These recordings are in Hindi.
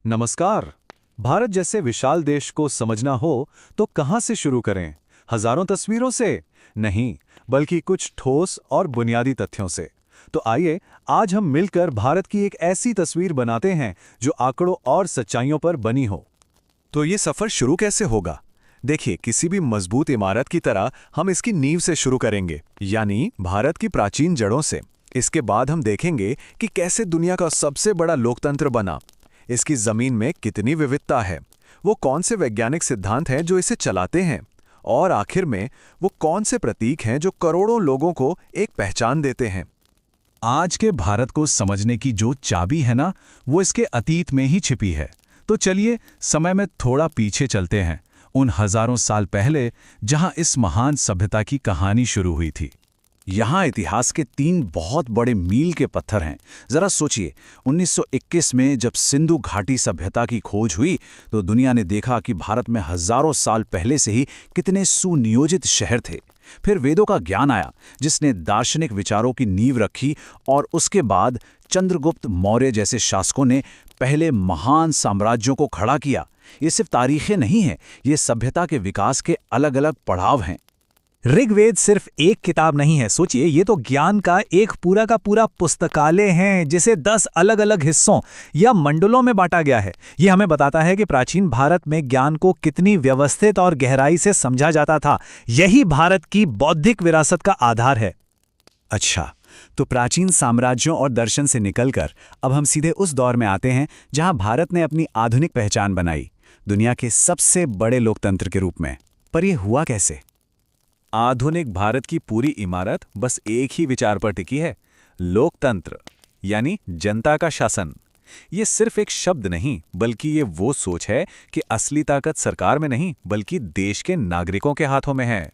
नमस्कार। भारत जैसे विशाल देश को समझना हो तो कहां से शुरू करें? हजारों तस्वीरों से? नहीं, बल्कि कुछ ठोस और बुनियादी तथ्यों से। तो आइए आज हम मिलकर भारत की एक ऐसी तस्वीर बनाते हैं जो आंकड़ों और सच्चाइयों पर बनी हो। तो ये सफर शुरू कैसे होगा? देखिए, किसी भी मजबूत इमारत की तरह हम इसकी नींव से शुरू करेंगे, यानी भारत की प्राचीन जड़ों से। इसके बाद हम देखेंगे कि कैसे दुनिया का सबसे बड़ा लोकतंत्र बना, इसकी जमीन में कितनी विविधता है, वो कौन से वैज्ञानिक सिद्धांत हैं जो इसे चलाते हैं, और आखिर में वो कौन से प्रतीक हैं जो करोड़ों लोगों को एक पहचान देते हैं। आज के भारत को समझने की जो चाबी है ना, वो इसके अतीत में ही छिपी है। तो चलिए समय में थोड़ा पीछे चलते हैं, उन हजारों साल पहले जहां इस महान सभ्यता की कहानी शुरू हुई थी। यहाँ इतिहास के 3 बहुत बड़े मील के पत्थर हैं। जरा सोचिए, 1921 में जब सिंधु घाटी सभ्यता की खोज हुई तो दुनिया ने देखा कि भारत में हजारों साल पहले से ही कितने सुनियोजित शहर थे। फिर वेदों का ज्ञान आया जिसने दार्शनिक विचारों की नींव रखी, और उसके बाद चंद्रगुप्त मौर्य जैसे शासकों ने पहले महान साम्राज्यों को खड़ा किया। ये सिर्फ तारीखें नहीं हैं, ये सभ्यता के विकास के अलग अलग पड़ाव हैं। ऋग्वेद सिर्फ एक किताब नहीं है, सोचिए, ये तो ज्ञान का एक पूरा का पूरा पुस्तकालय है जिसे 10 अलग अलग हिस्सों या मंडलों में बांटा गया है। ये हमें बताता है कि प्राचीन भारत में ज्ञान को कितनी व्यवस्थित और गहराई से समझा जाता था। यही भारत की बौद्धिक विरासत का आधार है। अच्छा, तो प्राचीन साम्राज्यों और दर्शन से निकलकर अब हम सीधे उस दौर में आते हैं जहां भारत ने अपनी आधुनिक पहचान बनाई, दुनिया के सबसे बड़े लोकतंत्र के रूप में। पर यह हुआ कैसे? आधुनिक भारत की पूरी इमारत बस एक ही विचार पर टिकी है, लोकतंत्र, यानी जनता का शासन। ये सिर्फ एक शब्द नहीं, बल्कि ये वो सोच है कि असली ताकत सरकार में नहीं, बल्कि देश के नागरिकों के हाथों में है।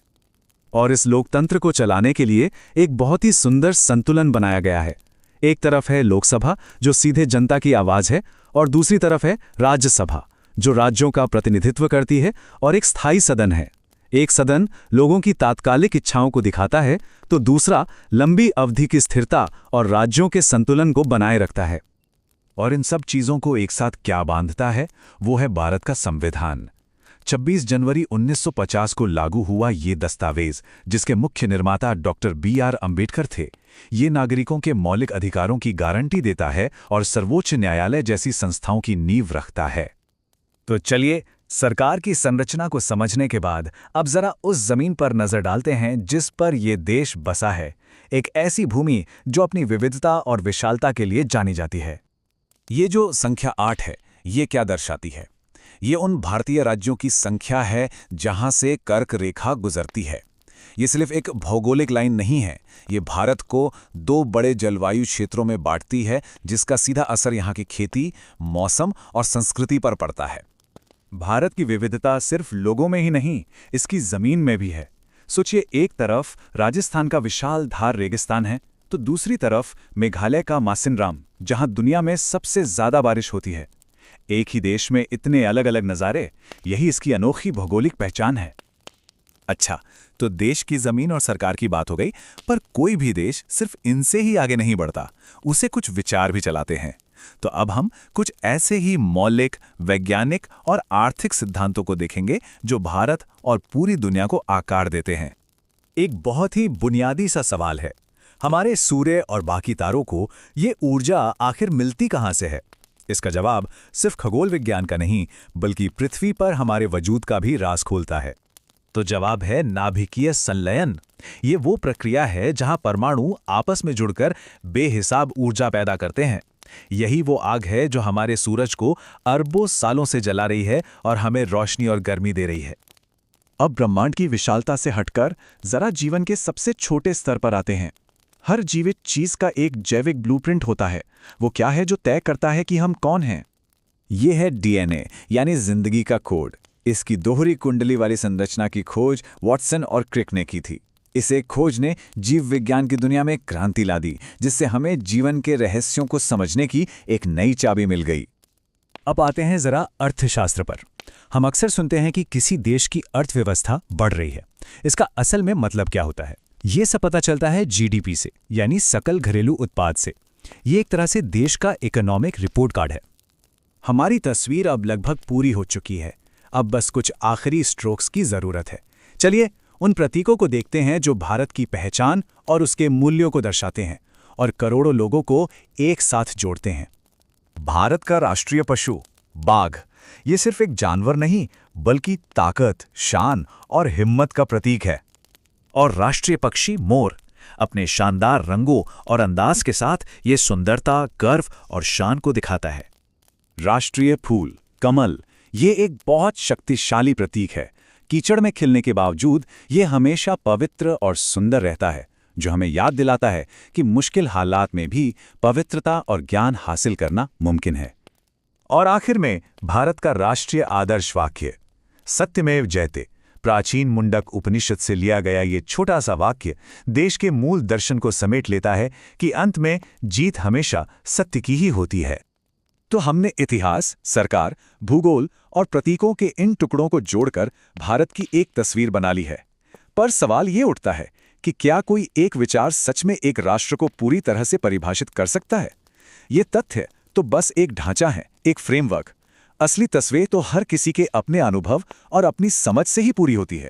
और इस लोकतंत्र को चलाने के लिए एक बहुत ही सुंदर संतुलन बनाया गया है। एक तरफ है लोकसभा जो सीधे जनता की आवाज है, और दूसरी तरफ है राज्यसभा जो राज्यों का प्रतिनिधित्व करती है, और एक स्थायी सदन है। एक सदन लोगों की तात्कालिक इच्छाओं को दिखाता है, तो दूसरा लंबी अवधि की स्थिरता और राज्यों के संतुलन को बनाए रखता है। और इन सब चीजों को एक साथ क्या बांधता है, वो है भारत का संविधान। 26 जनवरी 1950 को लागू हुआ ये दस्तावेज, जिसके मुख्य निर्माता डॉक्टर B.R. अम्बेडकर थे। ये नागरिकों के मौलिक अधिकारों की गारंटी देता है और सर्वोच्च न्यायालय जैसी संस्थाओं की नींव रखता है। तो चलिए, सरकार की संरचना को समझने के बाद अब जरा उस जमीन पर नजर डालते हैं जिस पर यह देश बसा है, एक ऐसी भूमि जो अपनी विविधता और विशालता के लिए जानी जाती है। ये जो संख्या 8 है, ये क्या दर्शाती है? ये उन भारतीय राज्यों की संख्या है जहां से कर्क रेखा गुजरती है। ये सिर्फ एक भौगोलिक लाइन नहीं है, ये भारत को 2 बड़े जलवायु क्षेत्रों में बांटती है, जिसका सीधा असर यहाँ की खेती, मौसम और संस्कृति पर पड़ता है। भारत की विविधता सिर्फ लोगों में ही नहीं, इसकी जमीन में भी है। सोचिए, एक तरफ राजस्थान का विशाल धार रेगिस्तान है, तो दूसरी तरफ मेघालय का मासिनराम, जहां दुनिया में सबसे ज्यादा बारिश होती है। एक ही देश में इतने अलग अलग नज़ारे, यही इसकी अनोखी भौगोलिक पहचान है। अच्छा, तो देश की जमीन और सरकार की बात हो गई, पर कोई भी देश सिर्फ इनसे ही आगे नहीं बढ़ता, उसे कुछ विचार भी चलाते हैं। तो अब हम कुछ ऐसे ही मौलिक, वैज्ञानिक और आर्थिक सिद्धांतों को देखेंगे जो भारत और पूरी दुनिया को आकार देते हैं। एक बहुत ही बुनियादी सा सवाल है, हमारे सूर्य और बाकी तारों को ये ऊर्जा आखिर मिलती कहां से है? इसका जवाब सिर्फ खगोल विज्ञान का नहीं, बल्कि पृथ्वी पर हमारे वजूद का भी राज खोलता है। तो जवाब है नाभिकीय संलयन। ये वो प्रक्रिया है जहां परमाणु आपस में जुड़कर बेहिसाब ऊर्जा पैदा करते हैं। यही वो आग है जो हमारे सूरज को अरबों सालों से जला रही है और हमें रोशनी और गर्मी दे रही है। अब ब्रह्मांड की विशालता से हटकर जरा जीवन के सबसे छोटे स्तर पर आते हैं। हर जीवित चीज का एक जैविक ब्लूप्रिंट होता है। वो क्या है जो तय करता है कि हम कौन हैं? ये है DNA, यानी जिंदगी का कोड। इसकी दोहरी कुंडली वाली संरचना की खोज वॉटसन और क्रिक ने की थी। इस एक खोज ने जीव विज्ञान की दुनिया में क्रांति ला दी, जिससे हमें जीवन के रहस्यों को समझने की एक नई चाबी मिल गई। अब आते हैं जरा अर्थशास्त्र पर। हम अक्सर सुनते हैं कि किसी देश की अर्थव्यवस्था बढ़ रही है। इसका असल में मतलब क्या होता है? ये सब पता चलता है GDP से, यानी सकल घरेलू उत्पाद से। ये एक तरह से देश का इकोनॉमिक रिपोर्ट कार्ड है। हमारी तस्वीर अब लगभग पूरी हो चुकी है। अब बस कुछ आखिरी स्ट्रोक्स की जरूरत है। चलिए उन प्रतीकों को देखते हैं जो भारत की पहचान और उसके मूल्यों को दर्शाते हैं और करोड़ों लोगों को एक साथ जोड़ते हैं। भारत का राष्ट्रीय पशु बाघ, ये सिर्फ एक जानवर नहीं बल्कि ताकत, शान और हिम्मत का प्रतीक है। और राष्ट्रीय पक्षी मोर, अपने शानदार रंगों और अंदाज के साथ ये सुंदरता, गर्व और शान को दिखाता है। राष्ट्रीय फूल कमल, ये एक बहुत शक्तिशाली प्रतीक है। कीचड़ में खिलने के बावजूद ये हमेशा पवित्र और सुंदर रहता है, जो हमें याद दिलाता है कि मुश्किल हालात में भी पवित्रता और ज्ञान हासिल करना मुमकिन है। और आखिर में भारत का राष्ट्रीय आदर्श वाक्य सत्यमेव जयते, प्राचीन मुंडक उपनिषद से लिया गया ये छोटा सा वाक्य देश के मूल दर्शन को समेट लेता है कि अंत में जीत हमेशा सत्य की ही होती है। तो हमने इतिहास, सरकार, भूगोल और प्रतीकों के इन टुकड़ों को जोड़कर भारत की एक तस्वीर बना ली है। पर सवाल ये उठता है कि क्या कोई एक विचार सच में एक राष्ट्र को पूरी तरह से परिभाषित कर सकता है? ये तथ्य तो बस एक ढांचा है, एक फ्रेमवर्क। असली तस्वीर तो हर किसी के अपने अनुभव और अपनी समझ से ही पूरी होती है।